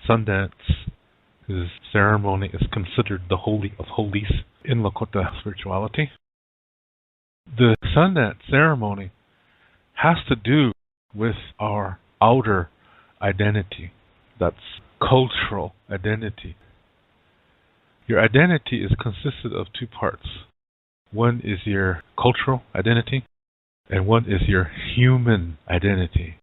Sundance, whose ceremony is considered the Holy of Holies in Lakota spirituality. The Sundance ceremony has to do with our outer identity. That's cultural identity. Your identity is consisted of two parts. One is your cultural identity, and one is your human identity.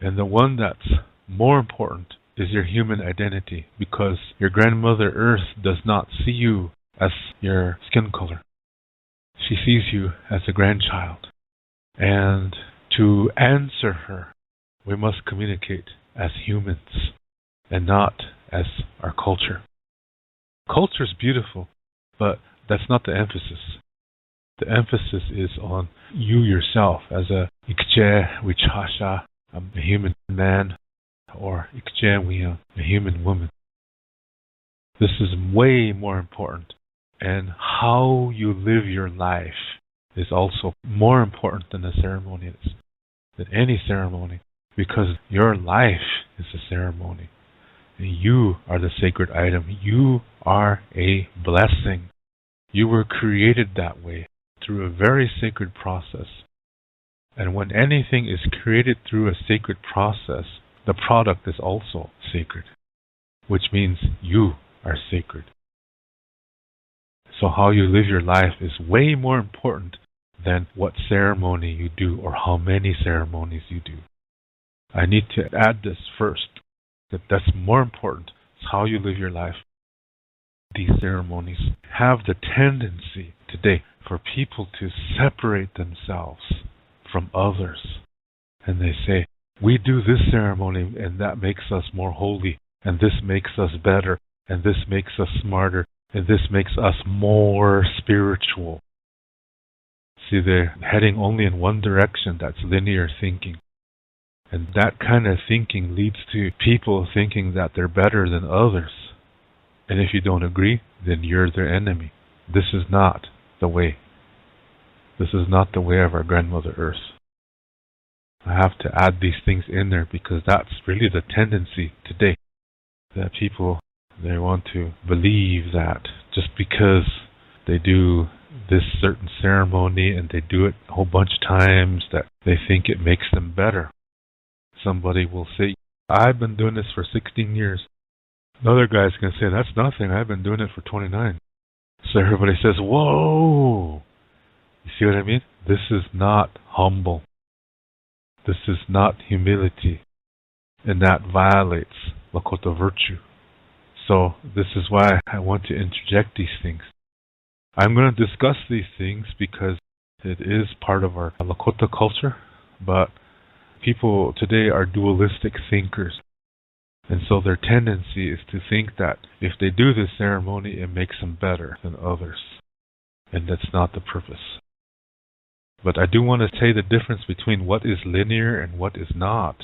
And the one that's more important is your human identity, because your grandmother Earth does not see you as your skin color. She sees you as a grandchild. And to answer her, we must communicate as humans and not as our culture. Culture is beautiful, but that's not the emphasis. The emphasis is on you yourself as a Ikche Wichasha, a human man, or Ikche Wiya, a human woman. This is way more important. And how you live your life is also more important than the ceremony is, than any ceremony, because your life is a ceremony. And you are the sacred item. You are a blessing. You were created that way through a very sacred process. And when anything is created through a sacred process, the product is also sacred, which means you are sacred. So how you live your life is way more important than what ceremony you do or how many ceremonies you do. I need to add this first, that's more important. It's how you live your life. These ceremonies have the tendency today for people to separate themselves from others. And they say, we do this ceremony and that makes us more holy, and this makes us better, and this makes us smarter, and this makes us more spiritual. See, they're heading only in one direction. That's linear thinking. And that kind of thinking leads to people thinking that they're better than others. And if you don't agree, then you're their enemy. This is not the way. This is not the way of our grandmother Earth. I have to add these things in there because that's really the tendency today. That people, they want to believe that just because they do this certain ceremony and they do it a whole bunch of times that they think it makes them better. Somebody will say, I've been doing this for 16 years. Another guy's going to say, that's nothing. I've been doing it for 29. So everybody says, whoa. You see what I mean? This is not humble. This is not humility. And that violates Lakota virtue. So this is why I want to interject these things. I'm going to discuss these things because it is part of our Lakota culture, but people today are dualistic thinkers. And so their tendency is to think that if they do this ceremony, it makes them better than others. And that's not the purpose. But I do want to say the difference between what is linear and what is not.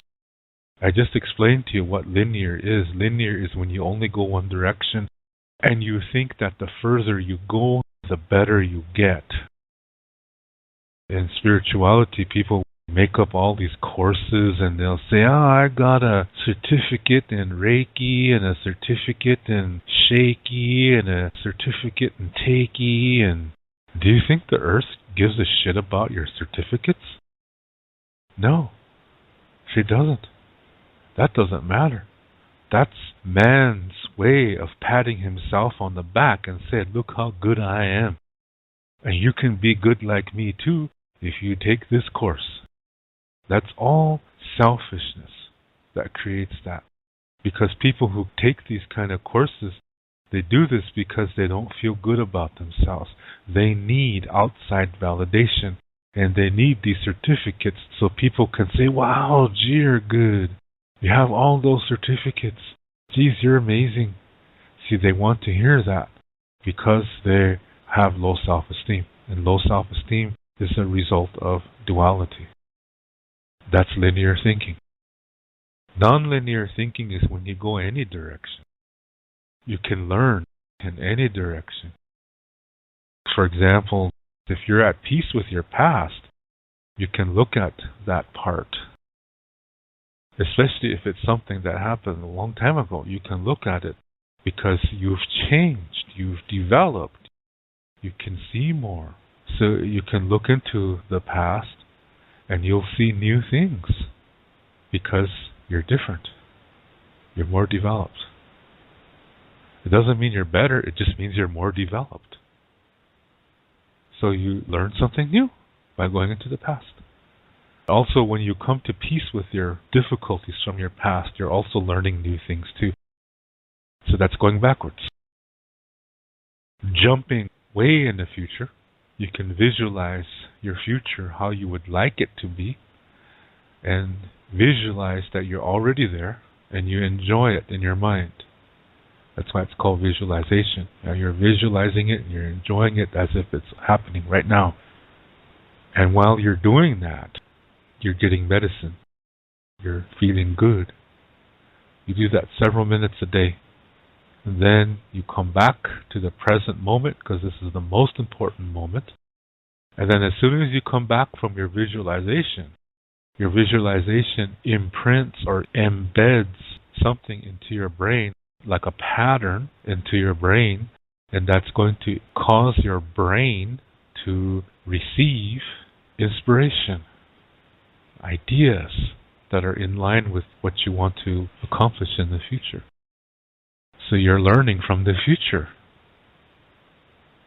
I just explained to you what linear is. Linear is when you only go one direction and you think that the further you go, the better you get. In spirituality, people make up all these courses and they'll say, I got a certificate in Reiki and a certificate in Shaiki and a certificate in Teiki. And do you think the earth gives a shit about your certificates? No, she doesn't. That doesn't matter. That's man's way of patting himself on the back and saying, look how good I am. And you can be good like me too if you take this course. That's all selfishness that creates that. Because people who take these kind of courses, they do this because they don't feel good about themselves. They need outside validation and they need these certificates so people can say, wow, gee, you're good. You have all those certificates. Geez, you're amazing. See, they want to hear that because they have low self-esteem. And low self-esteem is a result of duality. That's linear thinking. Non-linear thinking is when you go any direction. You can learn in any direction. For example, if you're at peace with your past, you can look at that part Especially if it's something that happened a long time ago, you can look at it because you've changed, you've developed, you can see more. So you can look into the past and you'll see new things because you're different. You're more developed. It doesn't mean you're better, it just means you're more developed. So you learn something new by going into the past. Also, when you come to peace with your difficulties from your past, you're also learning new things too. So that's going backwards. Jumping way in the future, you can visualize your future, how you would like it to be, and visualize that you're already there and you enjoy it in your mind. That's why it's called visualization. Now you're visualizing it and you're enjoying it as if it's happening right now. And while you're doing that, you're getting medicine. You're feeling good. You do that several minutes a day. And then you come back to the present moment, because this is the most important moment. And then as soon as you come back from your visualization imprints or embeds something into your brain, like a pattern into your brain, and that's going to cause your brain to receive inspiration, ideas that are in line with what you want to accomplish in the future. So you're learning from the future.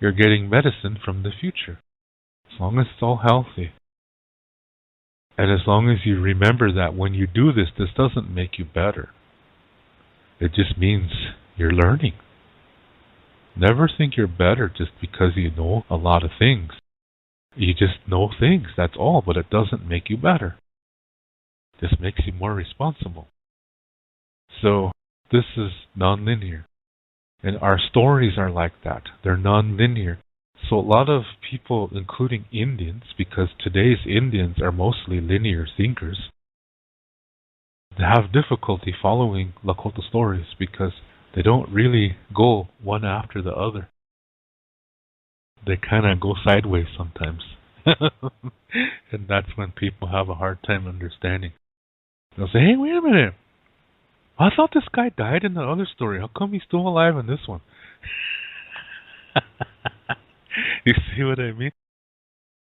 You're getting medicine from the future. As long as it's all healthy. And as long as you remember that when you do this, this doesn't make you better. It just means you're learning. Never think you're better just because you know a lot of things. You just know things, that's all, but it doesn't make you better. It just makes you more responsible. So this is non-linear. And our stories are like that. They're non-linear. So a lot of people, including Indians, because today's Indians are mostly linear thinkers, they have difficulty following Lakota stories because they don't really go one after the other. They kind of go sideways sometimes. And that's when people have a hard time understanding. They'll say, hey, wait a minute. I thought this guy died in the other story. How come he's still alive in this one? You see what I mean?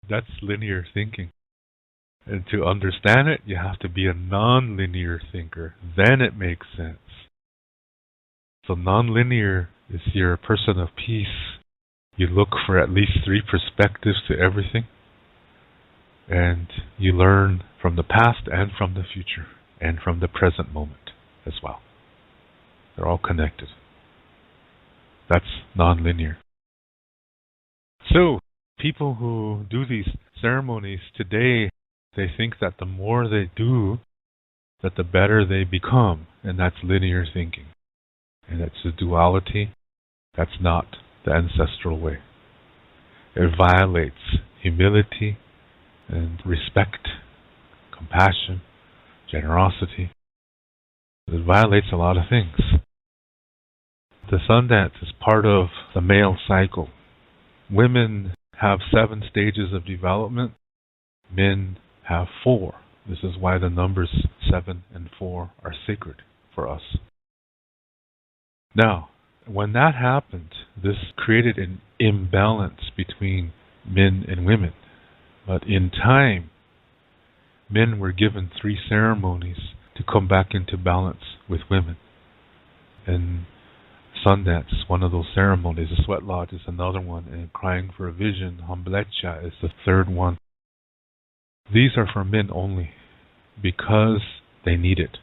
That's linear thinking. And to understand it, you have to be a non-linear thinker. Then it makes sense. So non-linear is you're a person of peace. You look for at least 3 perspectives to everything. And you learn from the past and from the future and from the present moment as well. They're all connected. That's non-linear. So, people who do these ceremonies today, they think that the more they do, that the better they become. And that's linear thinking. And that's the duality. That's not the ancestral way. It violates humility and respect, compassion, generosity. It violates a lot of things. The sun dance is part of the male cycle. Women have 7 stages of development. Men have 4. This is why the numbers 7 and 4 are sacred for us. Now, when that happened, this created an imbalance between men and women. But in time, men were given 3 ceremonies to come back into balance with women. And Sundance is one of those ceremonies. The Sweat Lodge is another one. And Crying for a Vision, Hamblecha, is the 3rd one. These are for men only because they need it.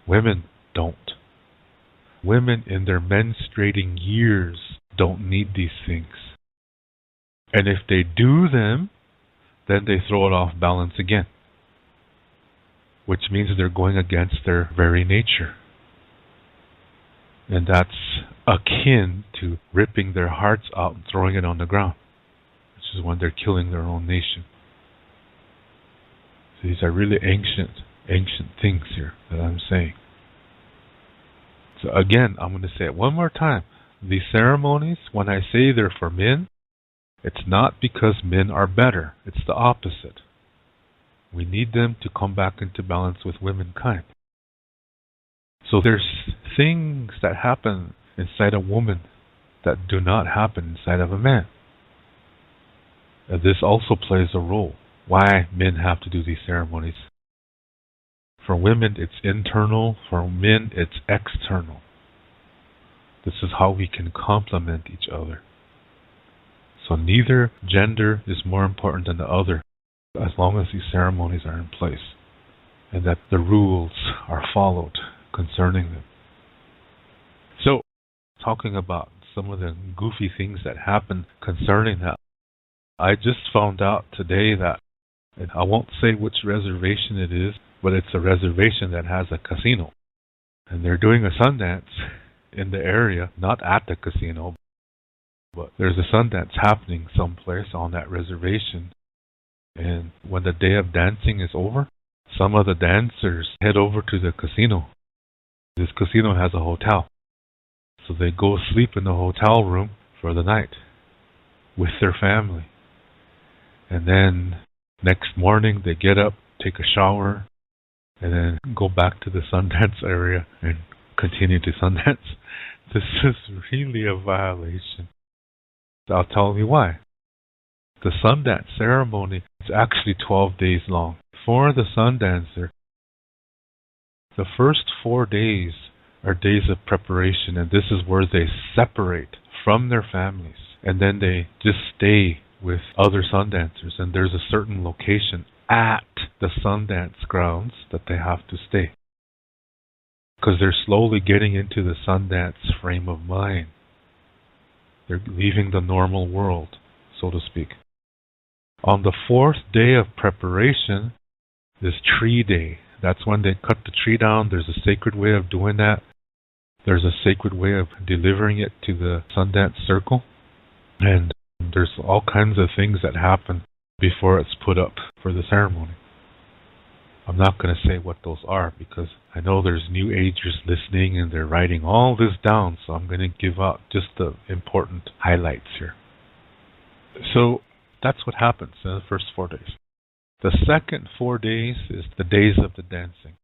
Women don't. Women in their menstruating years don't need these things. And if they do them, then they throw it off balance again. Which means they're going against their very nature. And that's akin to ripping their hearts out and throwing it on the ground. Which is when they're killing their own nation. So these are really ancient things here that I'm saying. So again, I'm going to say it one more time. These ceremonies, when I say they're for men, it's not because men are better. It's the opposite. We need them to come back into balance with womankind. So there's things that happen inside a woman that do not happen inside of a man. And this also plays a role. Why men have to do these ceremonies. For women, it's internal. For men, it's external. This is how we can complement each other. So neither gender is more important than the other, as long as these ceremonies are in place and that the rules are followed concerning them. So, talking about some of the goofy things that happen concerning that, I just found out today that, and I won't say which reservation it is, but it's a reservation that has a casino. And they're doing a Sundance in the area, not at the casino, but there's a Sundance happening someplace on that reservation. And when the day of dancing is over, some of the dancers head over to the casino. This casino has a hotel. So they go sleep in the hotel room for the night with their family. And then next morning they get up, take a shower, and then go back to the Sundance area and continue to Sundance. This is really a violation. I'll tell you why. The Sundance ceremony is actually 12 days long. For the Sundancer, the first 4 days are days of preparation, and this is where they separate from their families, and then they just stay with other Sundancers, and there's a certain location at the Sundance grounds that they have to stay, because they're slowly getting into the Sundance frame of mind. They're leaving the normal world, so to speak. On the 4th day of preparation is Tree Day. That's when they cut the tree down. There's a sacred way of doing that. There's a sacred way of delivering it to the Sundance circle. And there's all kinds of things that happen before it's put up for the ceremony. I'm not going to say what those are because I know there's New Agers listening and they're writing all this down, so I'm going to give out just the important highlights here. So that's what happens in the first 4 days. The second 4 days is the days of the dancing.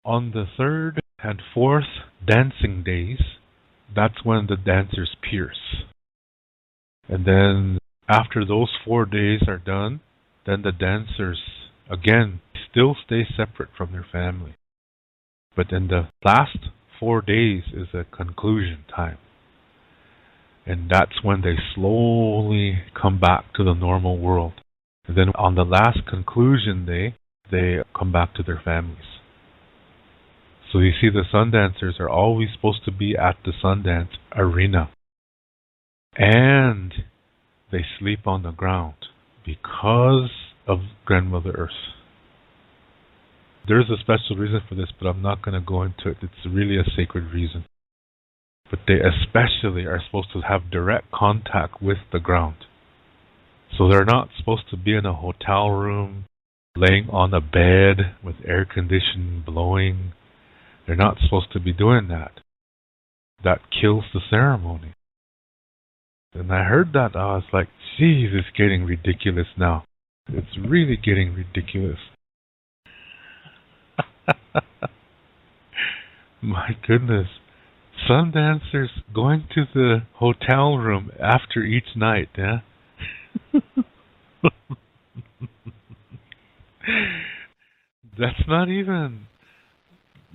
On the 3rd and 4th dancing days, that's when the dancers pierce. And then after those 4 days are done, then the dancers, again, still stay separate from their family. But then the last 4 days is a conclusion time. And that's when they slowly come back to the normal world. And then on the last conclusion day, they come back to their families. So you see, the Sundancers are always supposed to be at the Sundance arena. And they sleep on the ground because of Grandmother Earth. There's a special reason for this, but I'm not going to go into it. It's really a sacred reason. But they especially are supposed to have direct contact with the ground. So they're not supposed to be in a hotel room, laying on a bed with air conditioning blowing. They're not supposed to be doing that. That kills the ceremony. And I heard that, I was like, geez, it's getting ridiculous now. It's really getting ridiculous. My goodness. Sundancers going to the hotel room after each night, yeah? That's not even,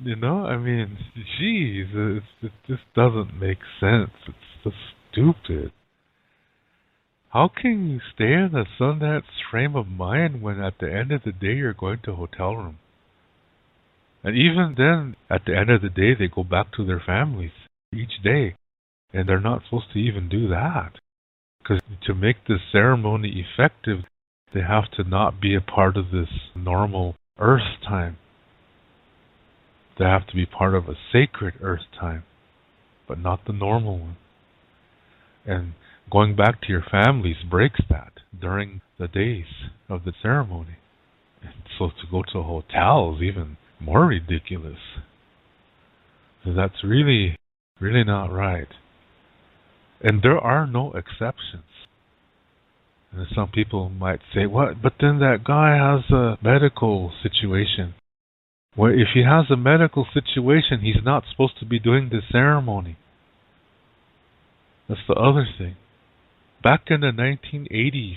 I mean, geez, it just doesn't make sense. It's just stupid. How can you stay in a Sundance frame of mind when at the end of the day you're going to a hotel room? And even then, at the end of the day, they go back to their families each day. And they're not supposed to even do that. Because to make this ceremony effective, they have to not be a part of this normal Earth time. They have to be part of a sacred Earth time, but not the normal one. And going back to your families breaks that during the days of the ceremony. And so to go to a hotel is even more ridiculous. So that's really, really not right. And there are no exceptions. And some people might say, what? But then that guy has a medical situation. Well, if he has a medical situation, he's not supposed to be doing the ceremony. That's the other thing. Back in the 1980s,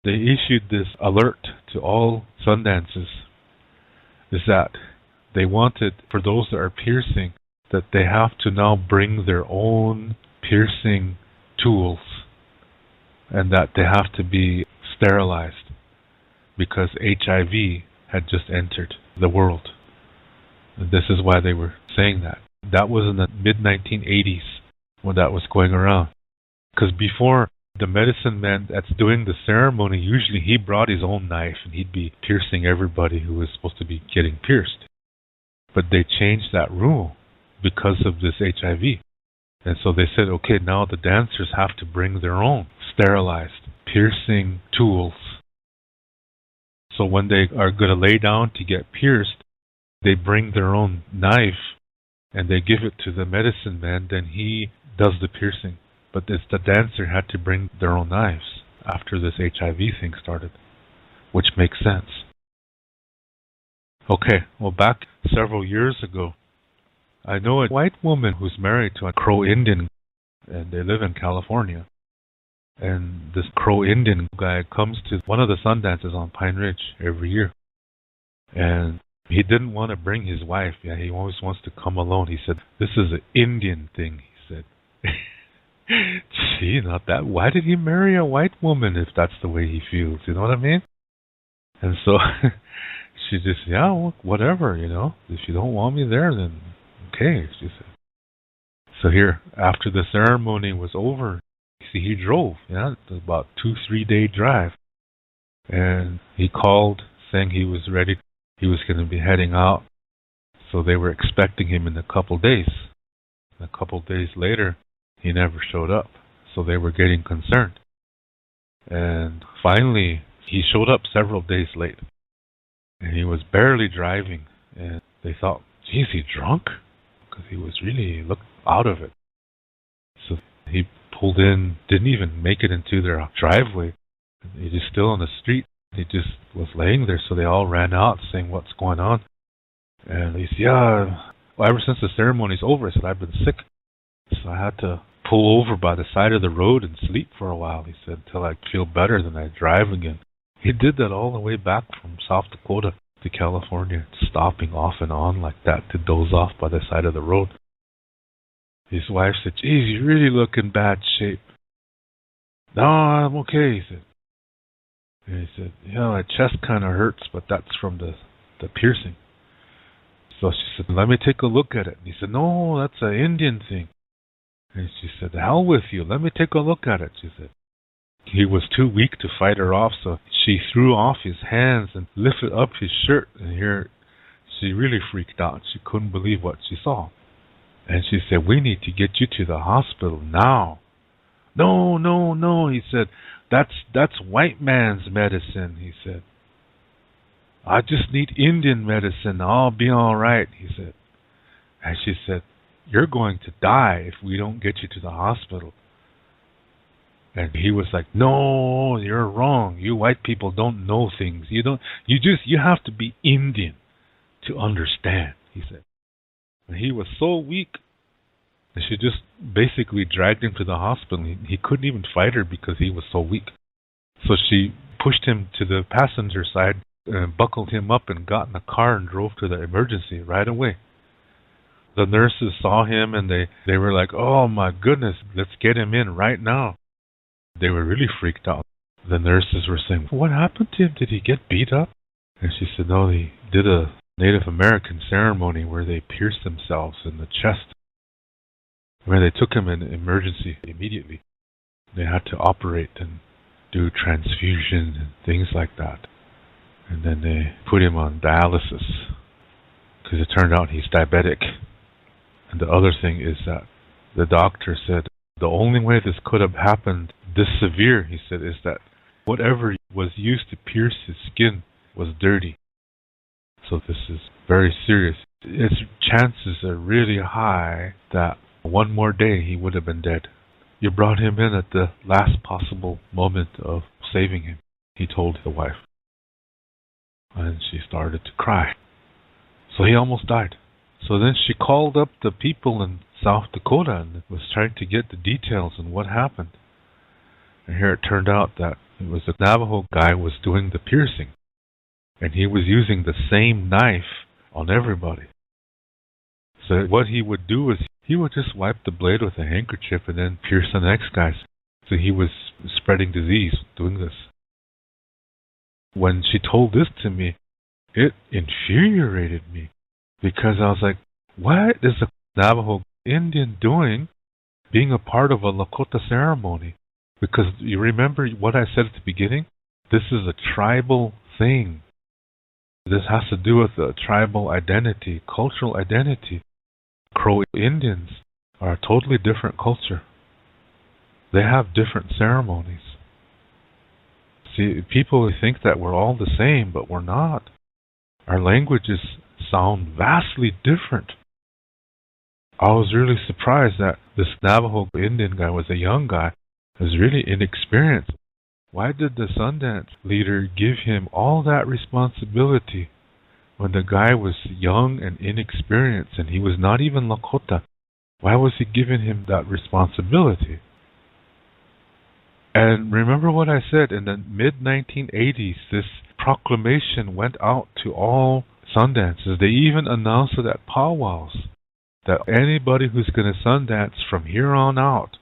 they issued this alert to all sun dances, is that they wanted, for those that are piercing, that they have to now bring their own piercing tools and that they have to be sterilized because HIV had just entered the world. And this is why they were saying that. That was in the mid-1980s when that was going around. Because before, the medicine man that's doing the ceremony, usually he brought his own knife and he'd be piercing everybody who was supposed to be getting pierced. But they changed that rule because of this HIV. And so they said, okay, now the dancers have to bring their own sterilized piercing tools. So when they are going to lay down to get pierced, they bring their own knife and they give it to the medicine man, then he does the piercing. But it's the dancer had to bring their own knives after this HIV thing started, which makes sense. Okay, well, back several years ago, I know a white woman who's married to a Crow Indian, and they live in California. And this Crow Indian guy comes to one of the sun dances on Pine Ridge every year. And he didn't want to bring his wife. Yeah, he always wants to come alone. He said, this is an Indian thing, he said. Gee, not that. Why did he marry a white woman if that's the way he feels? You know what I mean? And so she just, yeah, well, whatever, you know. If you don't want me there, then okay, she said. So here, after the ceremony was over, see, he drove, yeah, it was about 2-3 day drive. And he called saying he was ready. He was going to be heading out. So they were expecting him in a couple days. A couple days later, he never showed up. So they were getting concerned. And finally, he showed up several days late. And he was barely driving. And they thought, geez, he drunk? Because he was really looked out of it. So he pulled in, didn't even make it into their driveway. He was still on the street. He just was laying there. So they all ran out saying, what's going on? And he said, yeah, well, ever since the ceremony's over, I said, I've been sick. So I had to pull over by the side of the road and sleep for a while, he said, until I feel better, then I drive again. He did that all the way back from South Dakota to California, stopping off and on like that to doze off by the side of the road. His wife said, geez, you really look in bad shape. No, I'm okay, he said. And he said, yeah, my chest kind of hurts, but that's from the piercing. So she said, let me take a look at it. And he said, no, that's an Indian thing. And she said, the hell with you, let me take a look at it, she said. He was too weak to fight her off, so she threw off his hands and lifted up his shirt. And here, she really freaked out. She couldn't believe what she saw. And she said, we need to get you to the hospital now. No, no, no, he said, that's white man's medicine, he said. I just need Indian medicine. I'll be all right, he said. And she said, you're going to die if we don't get you to the hospital. And he was like, no, you're wrong. You white people don't know things. You have to be Indian to understand, he said. And he was so weak. And she just basically dragged him to the hospital. He couldn't even fight her because he was so weak. So she pushed him to the passenger side and buckled him up and got in a car and drove to the emergency right away. The nurses saw him and they were like, oh my goodness, let's get him in right now. They were really freaked out. The nurses were saying, what happened to him? Did he get beat up? And she said, no, they did a Native American ceremony where they pierced themselves in the chest. Where they took him in emergency immediately. They had to operate and do transfusion and things like that. And then they put him on dialysis because it turned out he's diabetic. And the other thing is that the doctor said the only way this could have happened this severe, he said, is that whatever was used to pierce his skin was dirty. So this is very serious. Its chances are really high that one more day he would have been dead. You brought him in at the last possible moment of saving him, he told the wife. And she started to cry. So he almost died. So then she called up the people in South Dakota and was trying to get the details on what happened. And here it turned out that it was the Navajo guy was doing the piercing. And he was using the same knife on everybody. So what he would do is he would just wipe the blade with a handkerchief and then pierce the next guy's. So he was spreading disease doing this. When she told this to me, it infuriated me because I was like, what is a Navajo Indian doing being a part of a Lakota ceremony? Because you remember what I said at the beginning? This is a tribal thing. This has to do with a tribal identity, cultural identity. Crow Indians are a totally different culture. They have different ceremonies. See, people think that we're all the same, but we're not. Our languages sound vastly different. I was really surprised that this Navajo Indian guy was a young guy, was really inexperienced. Why did the Sundance leader give him all that responsibility when the guy was young and inexperienced and he was not even Lakota? Why was he giving him that responsibility? And remember what I said, in the mid-1980s, this proclamation went out to all Sundances. They even announced it at powwows that anybody who's going to Sundance from here on out,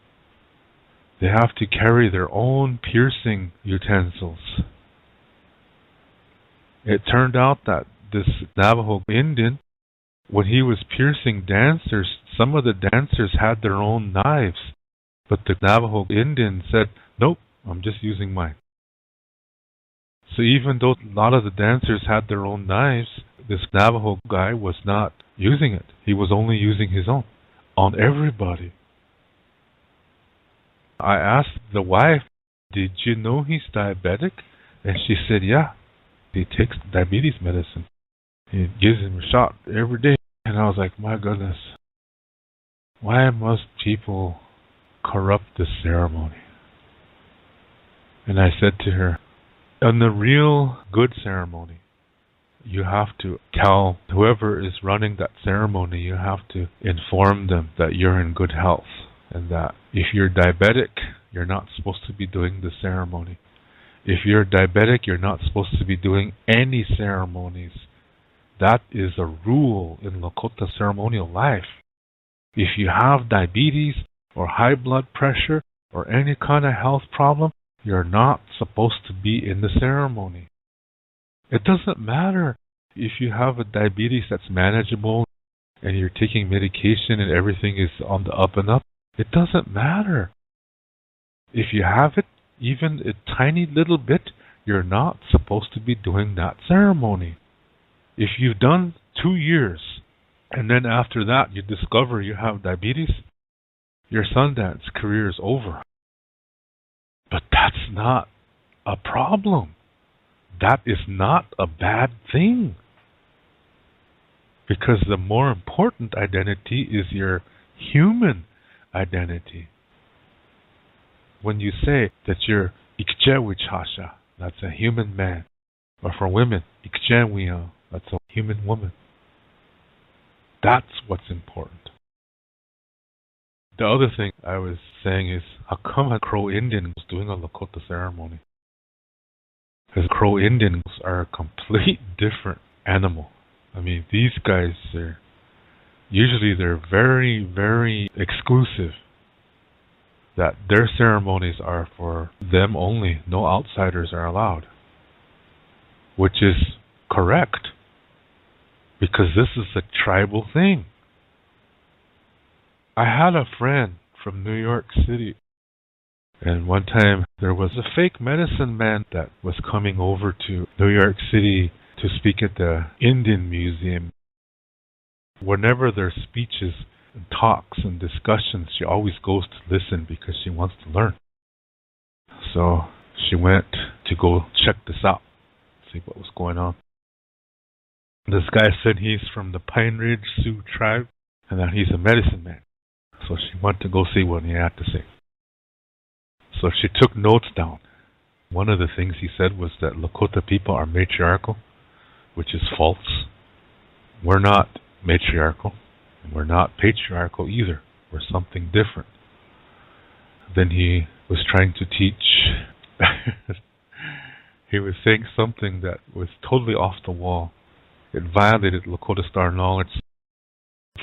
they have to carry their own piercing utensils. It turned out that this Navajo Indian, when he was piercing dancers, some of the dancers had their own knives. But the Navajo Indian said, nope, I'm just using mine. So even though a lot of the dancers had their own knives, this Navajo guy was not using it. He was only using his own on everybody. I asked the wife, did you know he's diabetic? And she said, yeah, he takes diabetes medicine. He gives him a shot every day. And I was like, my goodness, why must people corrupt this ceremony? And I said to her, on the real good ceremony, you have to tell whoever is running that ceremony, you have to inform them that you're in good health and that if you're diabetic, you're not supposed to be doing the ceremony. If you're diabetic, you're not supposed to be doing any ceremonies. That is a rule in Lakota ceremonial life. If you have diabetes or high blood pressure or any kind of health problem, you're not supposed to be in the ceremony. It doesn't matter if you have a diabetes that's manageable and you're taking medication and everything is on the up and up. It doesn't matter. If you have it, even a tiny little bit, you're not supposed to be doing that ceremony. If you've done 2 years and then after that you discover you have diabetes, your Sundance career is over. But that's not a problem. That is not a bad thing. Because the more important identity is your human identity. When you say that you're Ikchewichasha, that's a human man. Or for women, Ikchewiya, that's a human woman. That's what's important. The other thing I was saying is, how come a Crow Indian was doing a Lakota ceremony? Because Crow Indians are a complete different animal. I mean, these guys are usually they're very, very exclusive. That their ceremonies are for them only. No outsiders are allowed. Which is correct. Because this is a tribal thing. I had a friend from New York City. And one time there was a fake medicine man that was coming over to New York City to speak at the Indian Museum. Whenever there's speeches and talks and discussions, she always goes to listen because she wants to learn. So she went to go check this out, see what was going on. This guy said he's from the Pine Ridge Sioux tribe and that he's a medicine man. So she went to go see what he had to say. So she took notes down. One of the things he said was that Lakota people are matriarchal, which is false. We're not matriarchal, and we're not patriarchal either. We're something different. Then he was trying to teach. He was saying something that was totally off the wall. It violated Lakota Star knowledge.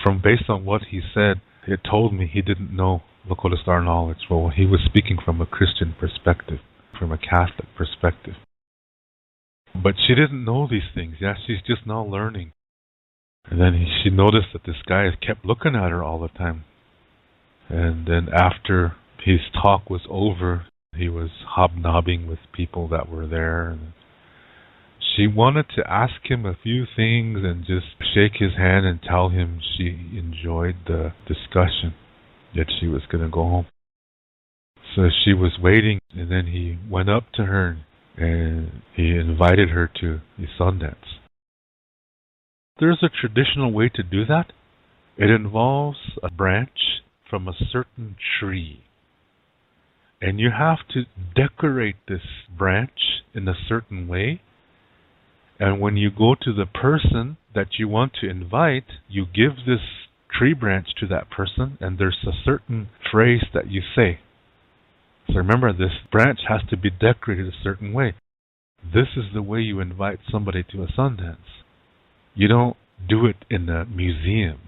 From based on what he said, it told me he didn't know Lakota Star knowledge. Well, he was speaking from a Christian perspective, from a Catholic perspective. But she didn't know these things. Yeah, she's just now learning. And then she noticed that this guy kept looking at her all the time. And then after his talk was over, he was hobnobbing with people that were there. And she wanted to ask him a few things and just shake his hand and tell him she enjoyed the discussion, that she was going to go home. So she was waiting, and then he went up to her and he invited her to the Sundance. There's a traditional way to do that. It involves a branch from a certain tree. And you have to decorate this branch in a certain way. And when you go to the person that you want to invite, you give this tree branch to that person, and there's a certain phrase that you say. So remember, this branch has to be decorated a certain way. This is the way you invite somebody to a Sundance. You don't do it in a museum.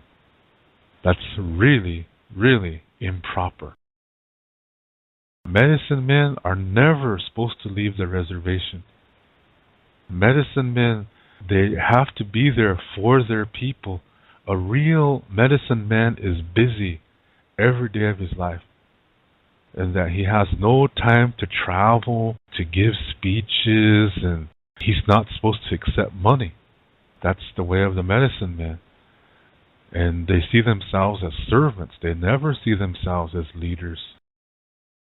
That's really, really improper. Medicine men are never supposed to leave the reservation. Medicine men, they have to be there for their people. A real medicine man is busy every day of his life. And that he has no time to travel, to give speeches, and he's not supposed to accept money. That's the way of the medicine man. And they see themselves as servants. They never see themselves as leaders.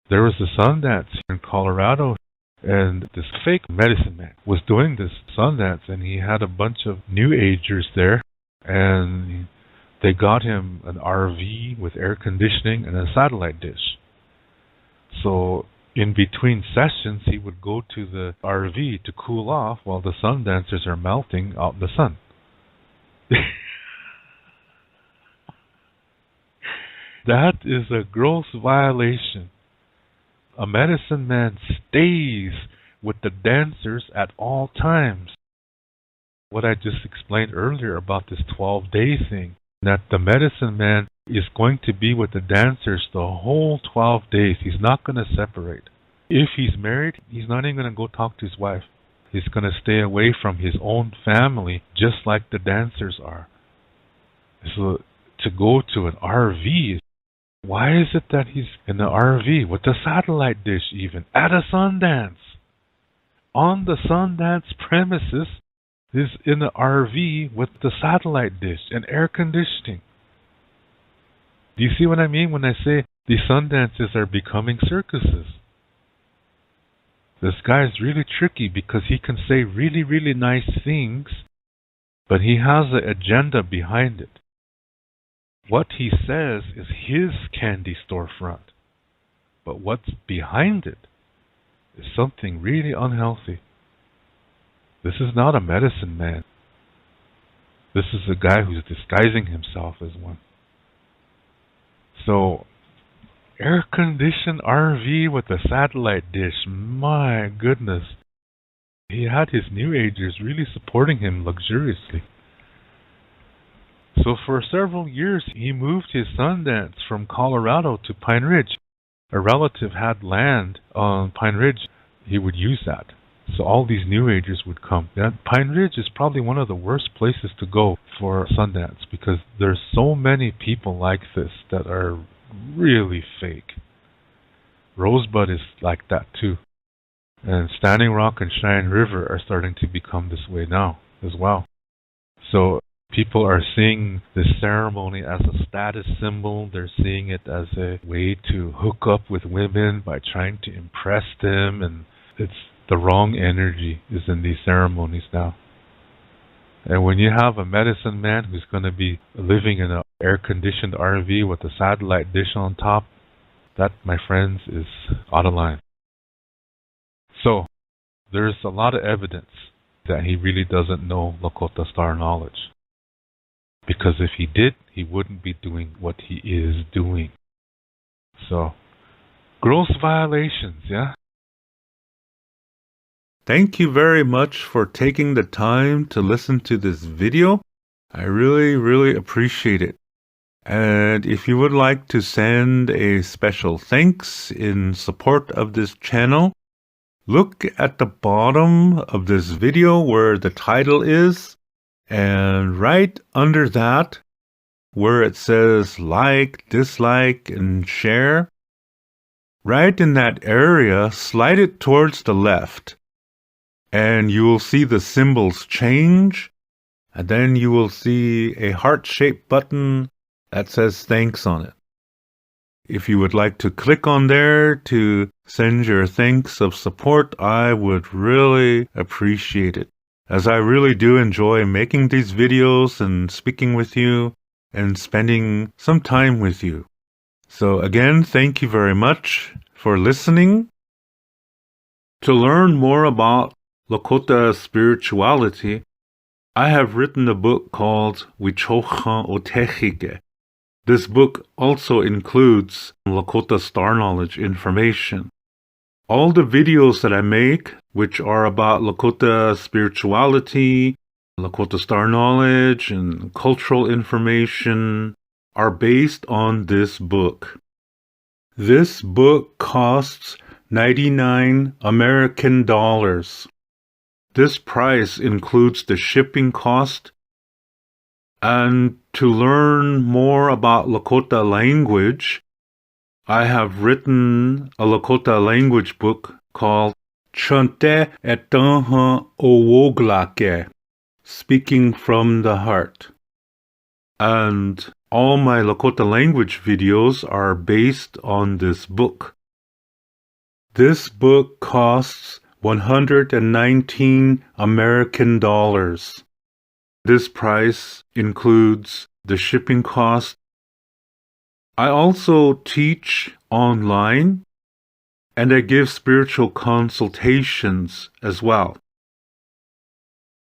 There was a Sundance in Colorado, and this fake medicine man was doing this Sundance, and he had a bunch of New Agers there, and they got him an RV with air conditioning and a satellite dish. So in between sessions, he would go to the RV to cool off while the Sundancers are melting out in the sun. That is a gross violation. A medicine man stays with the dancers at all times. What I just explained earlier about this 12-day thing, that the medicine man is going to be with the dancers the whole 12 days. He's not going to separate. If he's married, he's not even going to go talk to his wife. He's going to stay away from his own family, just like the dancers are. So to go to an RV, why is it that he's in the RV with the satellite dish even at a Sundance? On the Sundance premises, he's in the RV with the satellite dish and air conditioning. Do you see what I mean when I say the Sundances are becoming circuses? This guy is really tricky because he can say really, really nice things, but he has an agenda behind it. What he says is his candy storefront, but what's behind it is something really unhealthy. This is not a medicine man. This is a guy who's disguising himself as one. So, air-conditioned RV with a satellite dish, my goodness. He had his New Agers really supporting him luxuriously. So for several years, he moved his Sundance from Colorado to Pine Ridge. A relative had land on Pine Ridge. He would use that. So all these New Agers would come. Pine Ridge is probably one of the worst places to go for Sundance because there's so many people like this that are really fake. Rosebud is like that too. And Standing Rock and Cheyenne River are starting to become this way now as well. So people are seeing this ceremony as a status symbol. They're seeing it as a way to hook up with women by trying to impress them, and it's the wrong energy is in these ceremonies now. And when you have a medicine man who's going to be living in an air-conditioned RV with a satellite dish on top, That, my friends, is out of line. So, there's a lot of evidence that he really doesn't know Lakota Star knowledge. Because if he did, he wouldn't be doing what he is doing. So, gross violations, yeah? Thank you very much for taking the time to listen to this video. I really appreciate it. And if you would like to send a special thanks in support of this channel, look at the bottom of this video where the title is, and right under that, where it says like, dislike, and share, right in that area, slide it towards the left, and you will see the symbols change, and then you will see a heart-shaped button that says thanks on it. If you would like to click on there to send your thanks of support, I would really appreciate it, as I really do enjoy making these videos and speaking with you and spending some time with you. So again, thank you very much for listening. To learn more about Lakota spirituality, I have written a book called Wichocha Otechike. This book also includes Lakota Star Knowledge information. All the videos that I make, which are about Lakota spirituality, Lakota Star Knowledge, and cultural information, are based on this book. This book costs 99 American dollars. This price includes the shipping cost. And to learn more about Lakota language, I have written a Lakota language book called Chante Etanha Owoglake, Speaking from the Heart. And all my Lakota language videos are based on this book. This book costs 119 American dollars. This price includes the shipping cost. I also teach online, and I give spiritual consultations as well.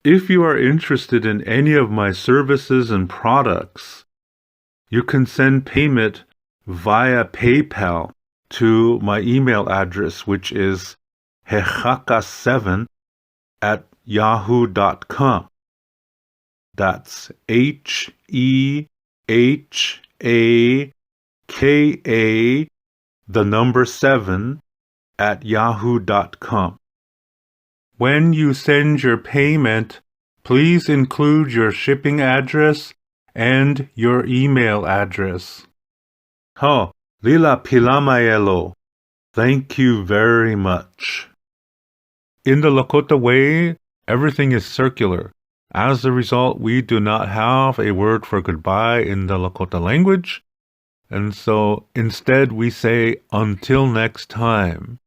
If you are interested in any of my services and products, you can send payment via PayPal to my email address, which is hehaka7@yahoo.com. That's HEHAKA, the number 7, @yahoo.com. When you send your payment, please include your shipping address and your email address. Ho, lila pilamayelo. Thank you very much. In the Lakota way, everything is circular. As a result, we do not have a word for goodbye in the Lakota language, and so instead we say until next time,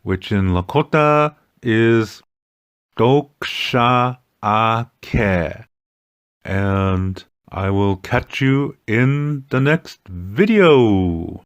which in Lakota is Doksha Ake. And I will catch you in the next video.